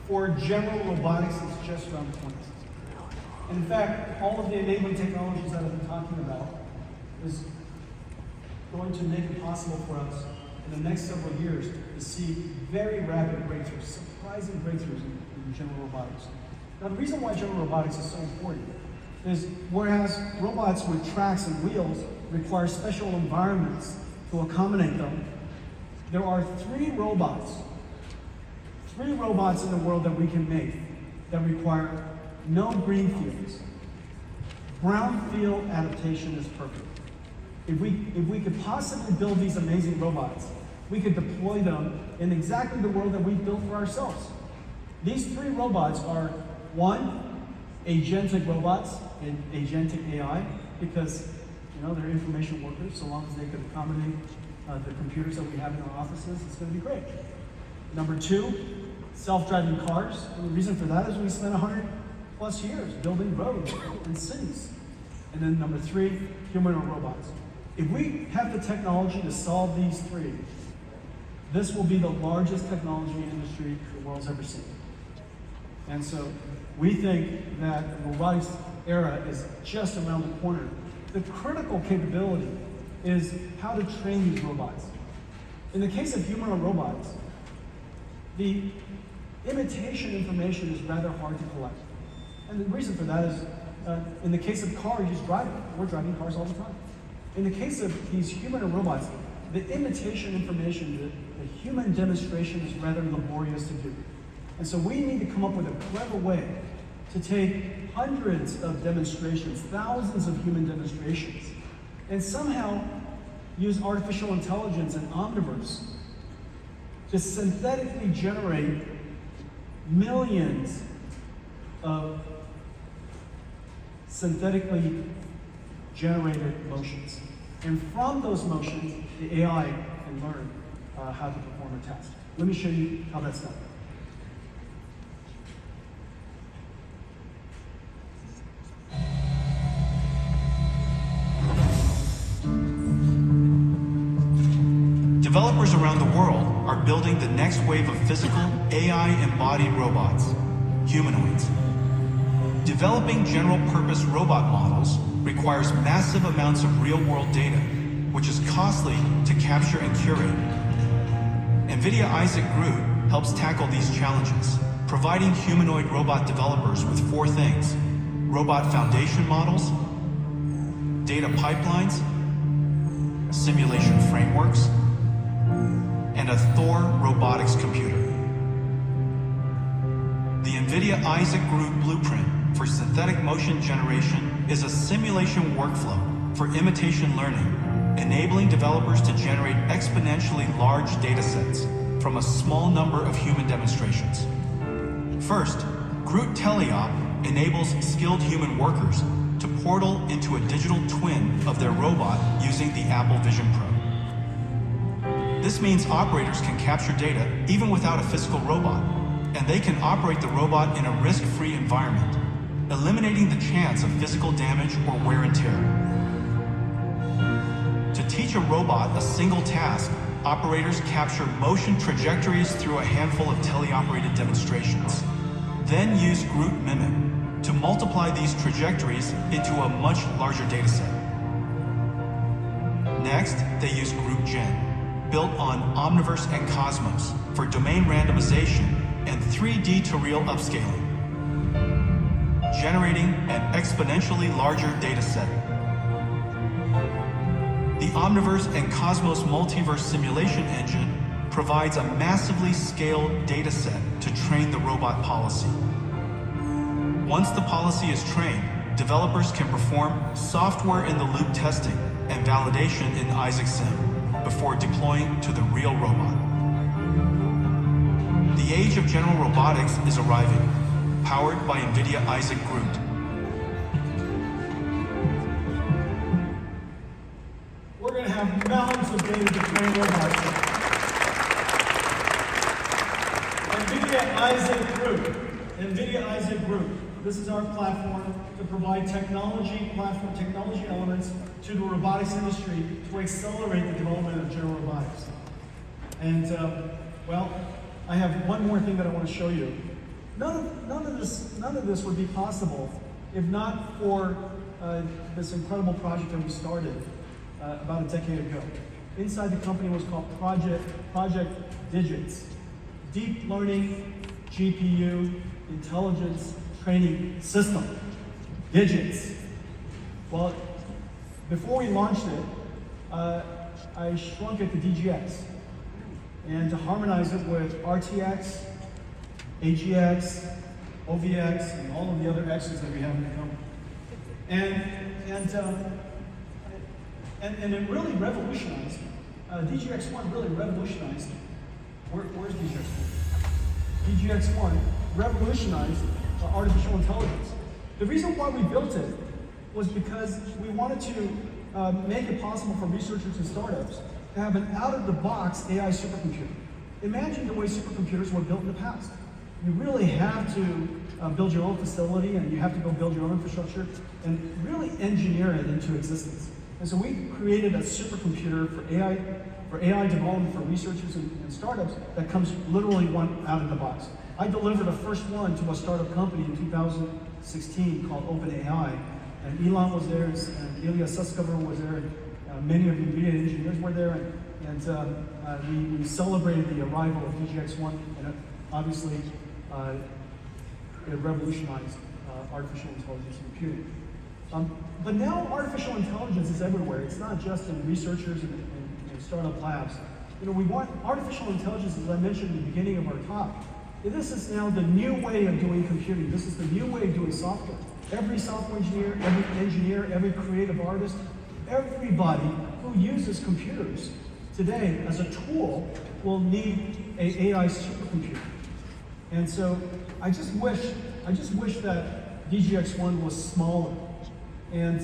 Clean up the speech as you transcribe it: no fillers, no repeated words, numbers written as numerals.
for general robotics is just around the corner. And in fact, all of the enabling technologies that I've been talking about is going to make it possible for us in the next several years to see very rapid breakthroughs, surprising breakthroughs in general robotics. Now, the reason why general robotics is so important is whereas robots with tracks and wheels require special environments to accommodate them, there are three robots in the world that we can make that require no green fields. Brownfield adaptation is perfect. If we could possibly build these amazing robots, we could deploy them in exactly the world that we've built for ourselves. These three robots are, one, agentic robots and agentic AI, because they're information workers. So long as they can accommodate the computers that we have in our offices, it's going to be great. Number two, self-driving cars. And the reason for that is we spent 100+ years building roads and cities. And then number three, humanoid robots. If we have the technology to solve these three, this will be the largest technology industry the world's ever seen. And so we think that the robotics era is just around the corner. The critical capability is how to train these robots. In the case of humanoid robots, the imitation information is rather hard to collect. And the reason for that is, in the case of cars, you just drive it. We're driving cars all the time. In the case of these humanoid robots, the imitation information, the human demonstration is rather laborious to do. And so we need to come up with a clever way to take hundreds of demonstrations, thousands of human demonstrations, and somehow use artificial intelligence and Omniverse to synthetically generate millions of synthetically generated motions. And from those motions, the AI can learn how to perform a task. Let me show you how that's done. Developers around the world are building the next wave of physical, AI-embodied robots, humanoids. Developing general-purpose robot models requires massive amounts of real-world data, which is costly to capture and curate. NVIDIA Isaac GR00T helps tackle these challenges, providing humanoid robot developers with four things: robot foundation models, data pipelines, simulation frameworks, and a Thor robotics computer. The NVIDIA Isaac GR00T blueprint for synthetic motion generation is a simulation workflow for imitation learning, enabling developers to generate exponentially large data sets from a small number of human demonstrations. First, GR00T Teleop enables skilled human workers to portal into a digital twin of their robot using the Apple Vision Pro. This means operators can capture data even without a physical robot, and they can operate the robot in a risk-free environment, eliminating the chance of physical damage or wear and tear. To teach a robot a single task, operators capture motion trajectories through a handful of teleoperated demonstrations, then use GR00T Mimic to multiply these trajectories into a much larger dataset. Next, they use GR00T Gen, built on Omniverse and Cosmos for domain randomization and 3D to real upscaling, generating an exponentially larger dataset. The Omniverse and Cosmos multiverse simulation engine provides a massively scaled dataset to train the robot policy. Once the policy is trained, developers can perform software-in-the-loop testing and validation in Isaac Sim before deploying to the real robot. The age of general robotics is arriving, powered by NVIDIA Isaac GR00T. We're going to have mountains of data to train robots. NVIDIA Isaac GR00T. NVIDIA Isaac GR00T. This is our platform to provide technology elements to the robotics industry to accelerate the development of general robotics. And, well, I have one more thing that I want to show you. None of this would be possible if not for this incredible project that we started about a decade ago. Inside the company was called Project Digits, Deep Learning GPU Intelligence Training System. Digits. Well, before we launched it, I shrunk it to DGX, and to harmonize it with RTX, AGX, OVX, and all of the other X's that we have in the company. And it really revolutionized, DGX1 really revolutionized, where's DGX1? DGX1 revolutionized artificial intelligence. The reason why we built it was because we wanted to make it possible for researchers and startups to have an out-of-the-box AI supercomputer. Imagine the way supercomputers were built in the past. You really have to build your own facility, and you have to go build your own infrastructure and really engineer it into existence. And so we created a supercomputer for AI development for researchers and startups that comes literally one out of the box. I delivered the first one to a startup company in 2016 called OpenAI, and Elon was there, and Ilya Sutskever was there, and many of the NVIDIA engineers were there, and we celebrated the arrival of DGX1, and obviously it revolutionized artificial intelligence computing. But now artificial intelligence is everywhere. It's not just in researchers and startup labs. You know, we want artificial intelligence, as I mentioned at the beginning of our talk. This is now the new way of doing computing. This is the new way of doing software. Every software engineer, every creative artist, everybody who uses computers today as a tool will need an AI supercomputer. And so I just wish that DGX1 was smaller. And